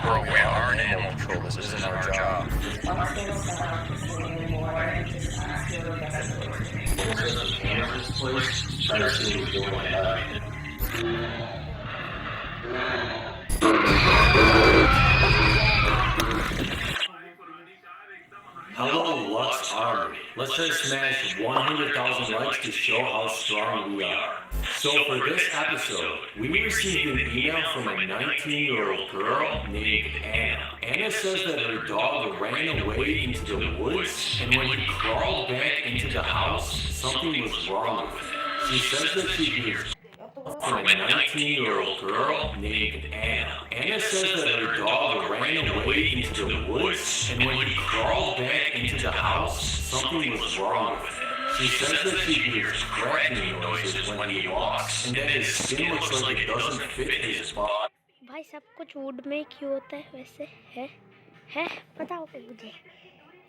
Bro, we are animal control. This isn't our job. Hello, Lux Army. Let's try to smash 100,000 likes to show how strong we are. So for this episode, we received an email from a 19-year-old girl named Anna. Anna says that her dog ran away into the woods, and when he crawled back into the house, something was wrong with it. She says that she hears from a 19-year-old girl named Anna. Anna says that her dog ran away into the woods, and when he crawled back into the house, something was wrong with it. She says that she hears cracking noises when he walks, and that his skin looks like it doesn't fit his body. भाई सब कुछ would में क्यों होता है वैसे? है बताओ मुझे।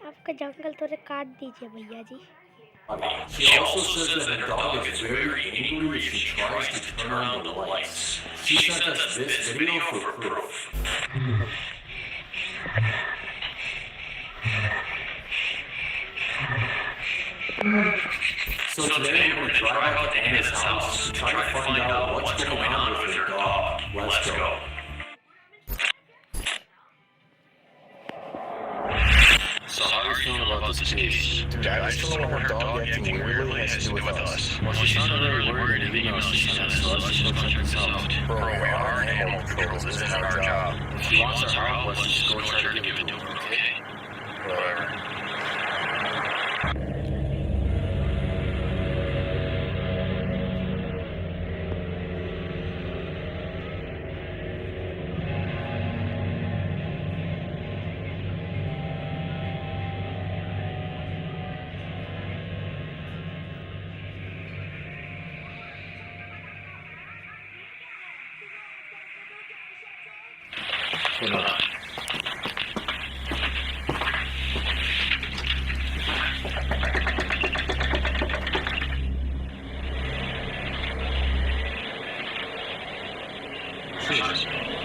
आपका जंगल तो काट दीजिए भैया जी। She also says that her dog is very angry if she tries to turn on the lights. She sent us this video for proof. So today we're going to drive out to Anna's house to try to find out what's going on with her dog. Let's go. So how are you feeling about this case? Dude, I just don't know her dog acting weirdly has to do with us. Well, she sounded very worried in the email she sent us, so let's just go check this out. Bro, we are animal control. This isn't our job. If she wants our help, let's just go try to give it to her, okay? Whatever. Hold on.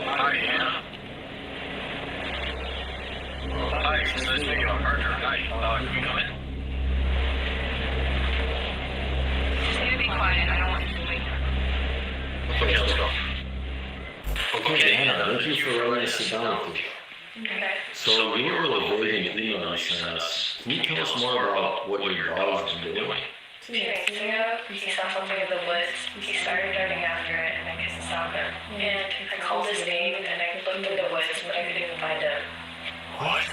Hi, Anna. Hi, this is Nick, our partner. Hi, can we come in? Just gonna be quiet. I don't want you to wake up. Okay, let's go. Okay, Anna, thank you for letting us sit down with you. Okay. So you were really vague in the email you sent us. Can you tell us more about what your dog's been doing? 2 days ago, he saw something in the woods. He started darting after it, and I couldn't stop him. And I called his name, and I looked in the woods, but I couldn't even find him. What?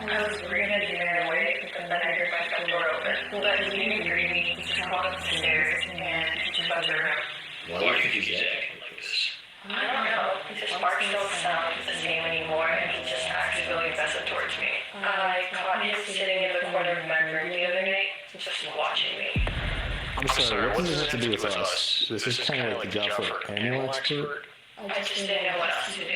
And I was worried that he ran away, but then I heard my front door open. But he didn't even greet me. He just walked up the stairs, and he just went through him. Why do you think he's acting like this? I don't know. He just barks don't sound the same anymore, and he just acts really aggressive towards me. I caught him sitting in the corner of my room the other night, just watching me. I'm sorry, what does this have to do with us? This is kind of like the job for animal expert. I just didn't know what else to do.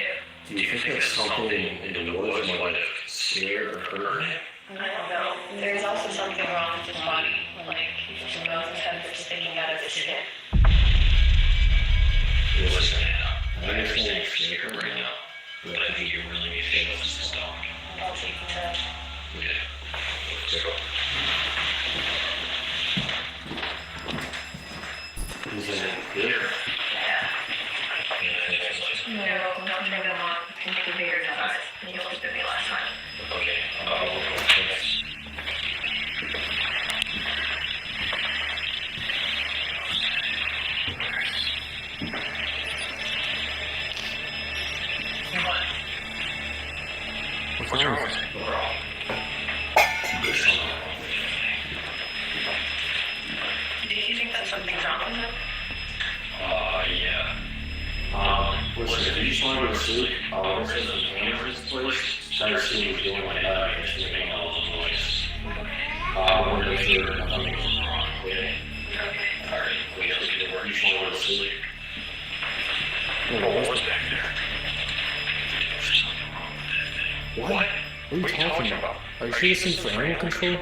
Do you think that something in the woods might have scared or hurt him? I don't know. There's also something wrong with his body. Like, his nose and head are sticking out of his skin. Listen, Anna, I understand you're scared right now, but I think you really need to take this to stop. I'll take him to... Okay, let's go. He's in here. Yeah. No, don't turn them on. Can make a bigger noise. And you'll keep it me last time. Okay, we'll go next. What's wrong with it? Do you think that something's wrong with him? Yeah. Listen, if you just want to go to sleep, I'll set some cameras in place, try to see what's going on and just make all the noise. I want to make sure nothing goes wrong, okay? Okay. Alright, we have to get to work. You just want to go to sleep. What's back there? There's something wrong with that thing. What? What are you talking about? Are you sure this is for animal control?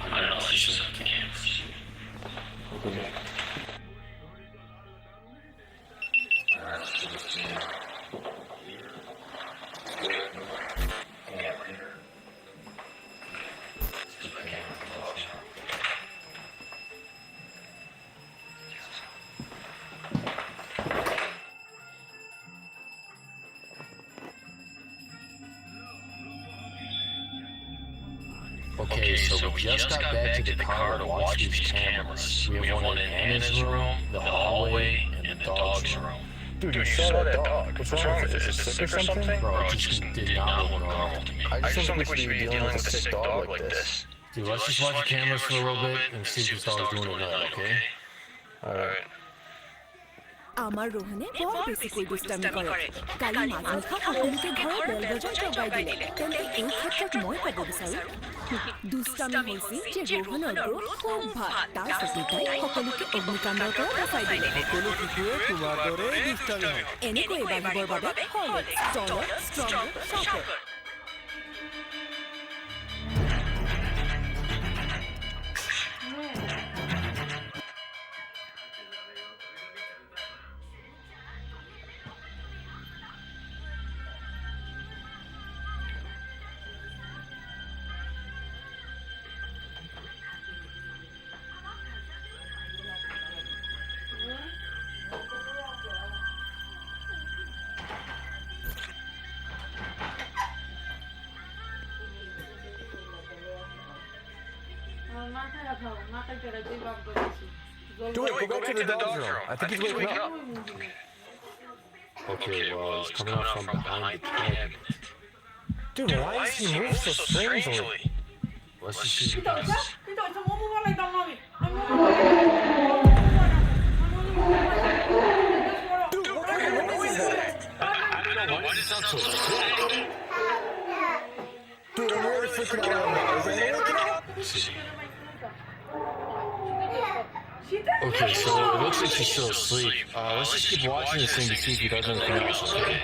I don't know, it's just the cameras. Okay. Alright, let's do this again. Okay, so we just got back to the car to watch these cameras. We have one in Anna's room, the hallway, and the dog's room. Dude, you saw that dog. What's wrong with it? Is it sick or something? Bro, it just did not look normal to me. I just don't think we should be dealing with a sick dog like this. Dude, let's just watch the cameras for a little bit and see what this dog's doing tonight, okay? Alright. আমার রোহনে বড় বেশি কই দুষ্টামি কৰে কালি মাজনিশা সকলোকে ঘৰৰ bell বজাই জগাই দিলে তেন্তে এই ক্ষেত্ৰত মই ক'ব বিচাৰোঁ দুষ্টামি হৈছিল যে ৰোহনৰ গ্ৰোথ খুব ভাল তাৰ চকুতাই সকলোকে অগ্নিকাণ্ডৰ পৰা বচাই দিলে সকলো শিশুৱে তোমাৰ দৰে দুষ্টামি হয় এনেকৈ বাঢ়িবৰ বাবে হৰলিক্স ষ্ট্ৰং শাৰ্পৰ Do it, go back to the dog's room. I think he's waking up. Okay, well, he's coming out from behind the cabinet. Dude, why does he move so strangely? Let's just see what he does. Dude, what kind of noise is that? I don't know, why does it sound so sick? Dude, I'm really freaking out right now. Is Anna waking up? Okay, so it looks like she's still asleep. Let's just keep watching this thing to see if he does anything else, okay?